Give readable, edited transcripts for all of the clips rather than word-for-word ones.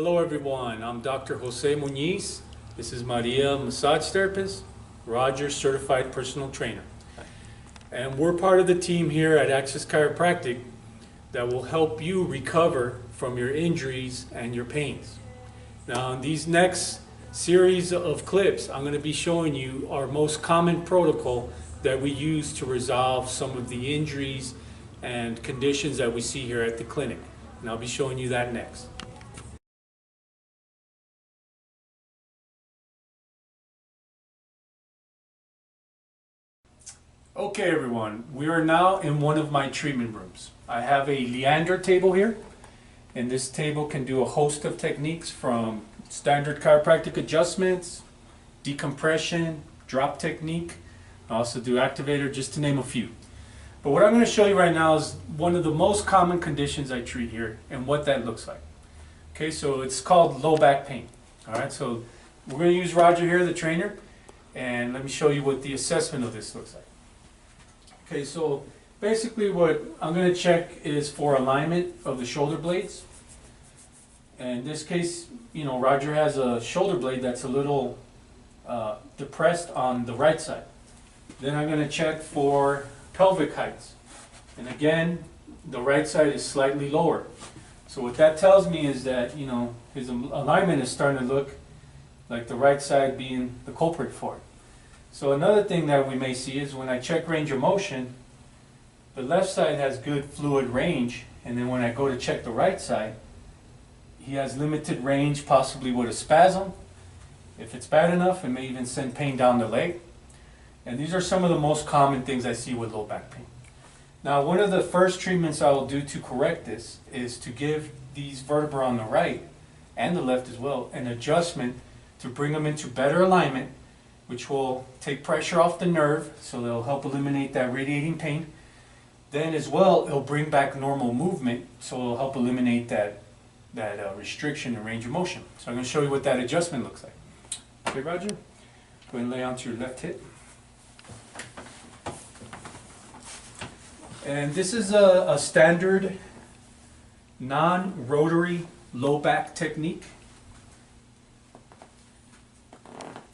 Hello everyone, I'm Dr. Jose Muñiz. This is Maria, massage therapist, Roger, certified personal trainer. And we're part of the team here at Access Chiropractic that will help you recover from your injuries and your pains. Now in these next series of clips, I'm going to be showing you our most common protocol that we use to resolve some of the injuries and conditions that we see here at the clinic. And I'll be showing you that next. Okay everyone, we are now in one of my treatment rooms. I have a Leander table here, and this table can do a host of techniques from standard chiropractic adjustments, decompression, drop technique. I also do activator, just to name a few. But what I'm going to show you right now is one of the most common conditions I treat here and what that looks like. Okay, so it's called low back pain. Alright, so we're going to use Roger here, the trainer, and let me show you what the assessment of this looks like. Okay, so basically what I'm going to check is for alignment of the shoulder blades. And in this case, you know, Roger has a shoulder blade that's a little depressed on the right side. Then I'm going to check for pelvic heights. And again, the right side is slightly lower. So what that tells me is that, you know, his alignment is starting to look like the right side being the culprit for it. So another thing that we may see is when I check range of motion, the left side has good fluid range, and then when I go to check the right side, he has limited range, possibly with a spasm. If it's bad enough, it may even send pain down the leg. And these are some of the most common things I see with low back pain. Now, one of the first treatments I will do to correct this is to give these vertebrae on the right and the left as well an adjustment to bring them into better alignment, which will take pressure off the nerve, so they'll help eliminate that radiating pain. Then as well, it'll bring back normal movement, so it'll help eliminate that restriction in range of motion. So I'm going to show you what that adjustment looks like. Okay, Roger? Go ahead and lay onto your left hip. And this is a standard non-rotary low back technique.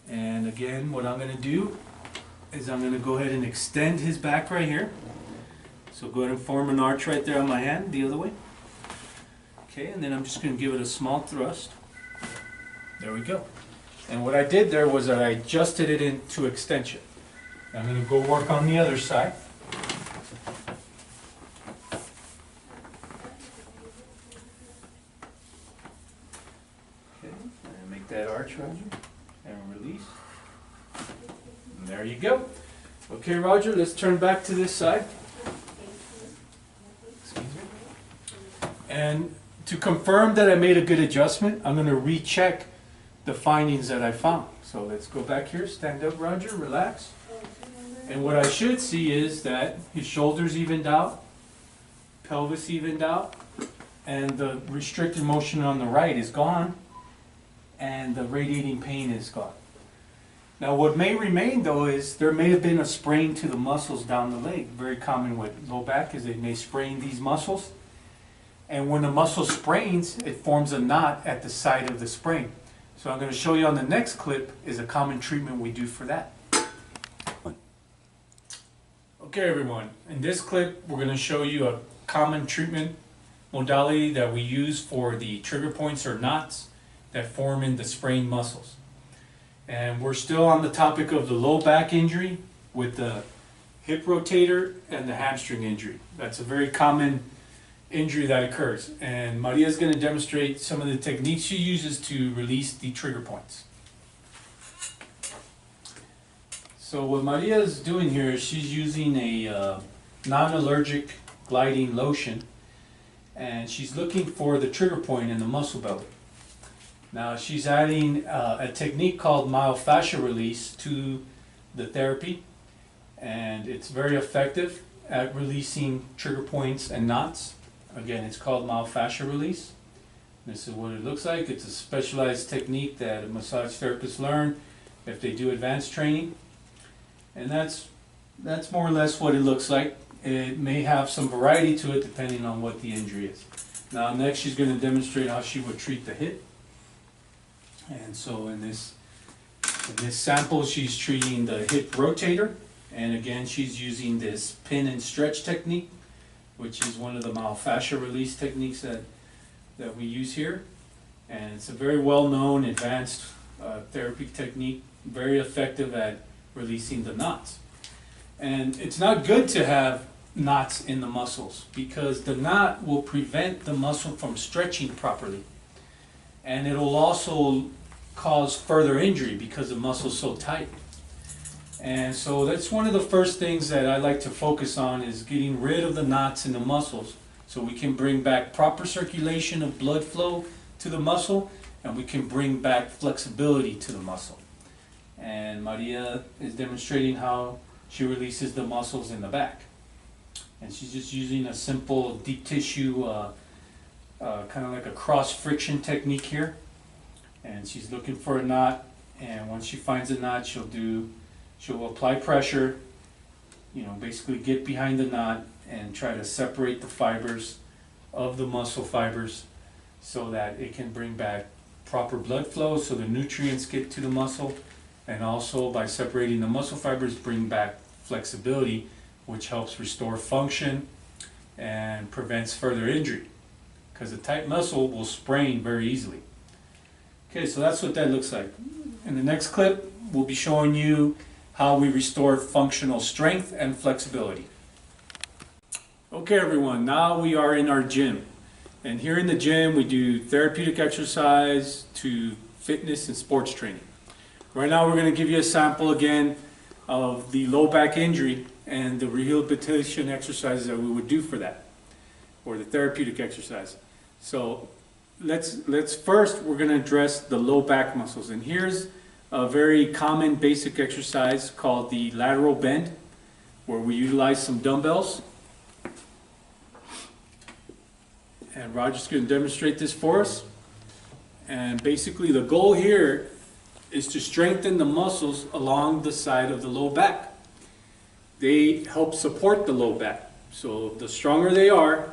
And again, what I'm going to do is I'm going to go ahead and extend his back right here. So go ahead and form an arch right there on my hand, the other way. Okay, and then I'm just going to give it a small thrust. There we go. And what I did there was that I adjusted it into extension. I'm going to go work on the other side. Okay, and make that arch, Roger. And release. And there you go. Okay, Roger, let's turn back to this side. Excuse me. And to confirm that I made a good adjustment, I'm going to recheck the findings that I found. So let's go back here, stand up, Roger, relax. And what I should see is that his shoulders evened out, pelvis evened out, and the restricted motion on the right is gone, and the radiating pain is gone. Now what may remain though is there may have been a sprain to the muscles down the leg. Very common with low back is they may sprain these muscles, and when the muscle sprains, it forms a knot at the side of the sprain. So I'm going to show you on the next clip is a common treatment we do for that. Okay everyone, in this clip we're going to show you a common treatment modality that we use for the trigger points or knots that form in the sprained muscles. And we're still on the topic of the low back injury with the hip rotator and the hamstring injury. That's a very common injury that occurs. And Maria is going to demonstrate some of the techniques she uses to release the trigger points. So what Maria is doing here is she's using a non-allergic gliding lotion, and she's looking for the trigger point in the muscle belly. Now she's adding a technique called myofascial release to the therapy, and it's very effective at releasing trigger points and knots. Again, it's called myofascial release. This is what it looks like. It's a specialized technique that massage therapists learn if they do advanced training, and that's more or less what it looks like. It may have some variety to it depending on what the injury is. Now next she's going to demonstrate how she would treat the hip. And so in this sample, she's treating the hip rotator. And again, she's using this pin and stretch technique, which is one of the myofascial release techniques that we use here. And it's a very well-known advanced therapy technique, very effective at releasing the knots. And it's not good to have knots in the muscles because the knot will prevent the muscle from stretching properly. And it'll also cause further injury because the muscle's so tight. And so that's one of the first things that I like to focus on, is getting rid of the knots in the muscles so we can bring back proper circulation of blood flow to the muscle, and we can bring back flexibility to the muscle. And Maria is demonstrating how she releases the muscles in the back. And she's just using a simple deep tissue, kind of like a cross friction technique here. And she's looking for a knot, and once she finds a knot, she'll apply pressure, basically get behind the knot and try to separate the fibers of the muscle fibers so that it can bring back proper blood flow so the nutrients get to the muscle, and also by separating the muscle fibers bring back flexibility, which helps restore function and prevents further injury, because a tight muscle will sprain very easily. Okay, so that's what that looks like. In the next clip, we'll be showing you how we restore functional strength and flexibility. Okay everyone, now we are in our gym. And here in the gym we do therapeutic exercise to fitness and sports training. Right now we're going to give you a sample again of the low back injury and the rehabilitation exercises that we would do for that, or the therapeutic exercise. So let's first, we're going to address the low back muscles. And here's a very common basic exercise called the lateral bend, where we utilize some dumbbells. And Roger's going to demonstrate this for us. And basically the goal here is to strengthen the muscles along the side of the low back. They help support the low back. So the stronger they are,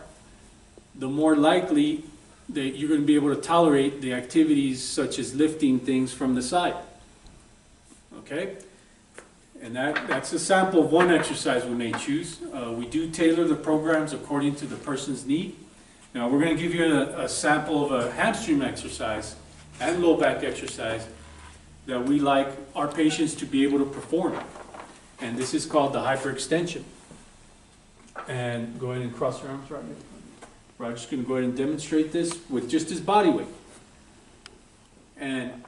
the more likely that you're going to be able to tolerate the activities such as lifting things from the side. Okay? And that's a sample of one exercise we may choose. We do tailor the programs according to the person's need. Now we're going to give you a sample of a hamstring exercise and low back exercise that we like our patients to be able to perform. And this is called the hyperextension. And go ahead and cross your arms right now. Roger's going to go ahead and demonstrate this with just his body weight. And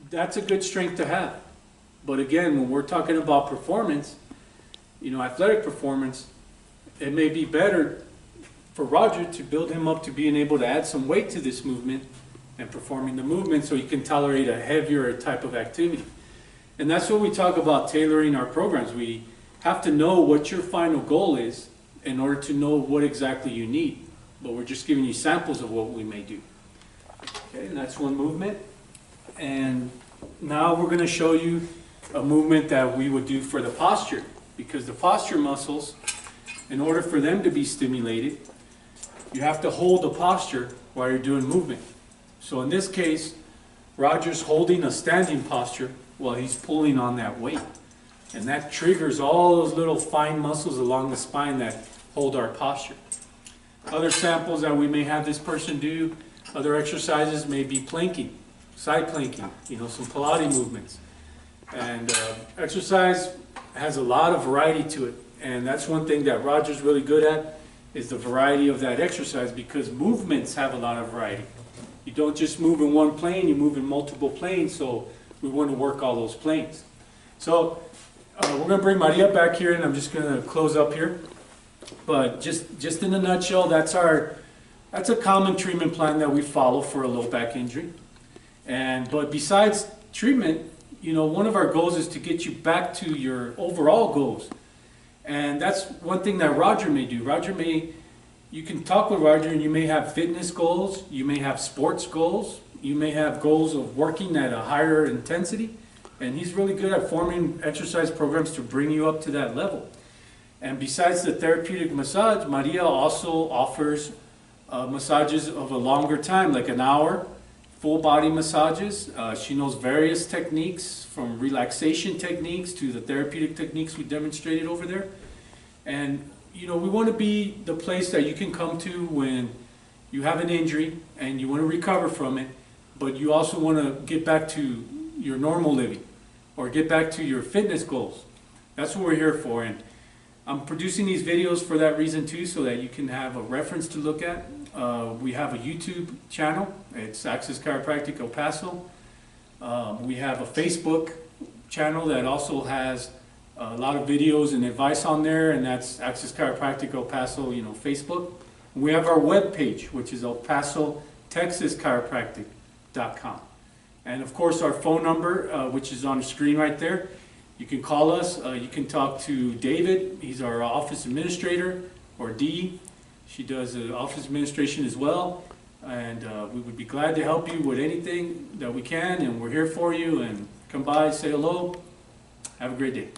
that's a good strength to have. But again, when we're talking about performance, athletic performance, it may be better for Roger to build him up to being able to add some weight to this movement and performing the movement so he can tolerate a heavier type of activity. And that's what we talk about tailoring our programs. We have to know what your final goal is in order to know what exactly you need. But we're just giving you samples of what we may do. Okay, and that's one movement. And now we're going to show you a movement that we would do for the posture, because the posture muscles, in order for them to be stimulated, you have to hold the posture while you're doing movement. So in this case, Roger's holding a standing posture while he's pulling on that weight. And that triggers all those little fine muscles along the spine that hold our posture. Other samples that we may have this person do, other exercises may be planking, side planking, some Pilates movements. And exercise has a lot of variety to it. And that's one thing that Roger's really good at, is the variety of that exercise, because movements have a lot of variety. You don't just move in one plane, you move in multiple planes, so we want to work all those planes. So we're going to bring Maria back here, and I'm just going to close up here. But just in a nutshell, that's a common treatment plan that we follow for a low back injury. But besides treatment, one of our goals is to get you back to your overall goals. And that's one thing that Roger may do. You can talk with Roger, and you may have fitness goals, you may have sports goals, you may have goals of working at a higher intensity, and he's really good at forming exercise programs to bring you up to that level. And besides the therapeutic massage, Maria also offers massages of a longer time, like an hour, full body massages. She knows various techniques, from relaxation techniques to the therapeutic techniques we demonstrated over there. And you know, we want to be the place that you can come to when you have an injury and you want to recover from it, but you also want to get back to your normal living or get back to your fitness goals. That's what we're here for. And I'm producing these videos for that reason too, so that you can have a reference to look at. We have a YouTube channel. It's Access Chiropractic El Paso. We have a Facebook channel that also has a lot of videos and advice on there, and that's Access Chiropractic El Paso, you know, Facebook. We have our web page, which is El Paso, Texas Chiropractic.com. And of course our phone number, which is on the screen right there. You can call us, you can talk to David, he's our office administrator, or Dee, she does office administration as well. And we would be glad to help you with anything that we can, and we're here for you. And come by, say hello, have a great day.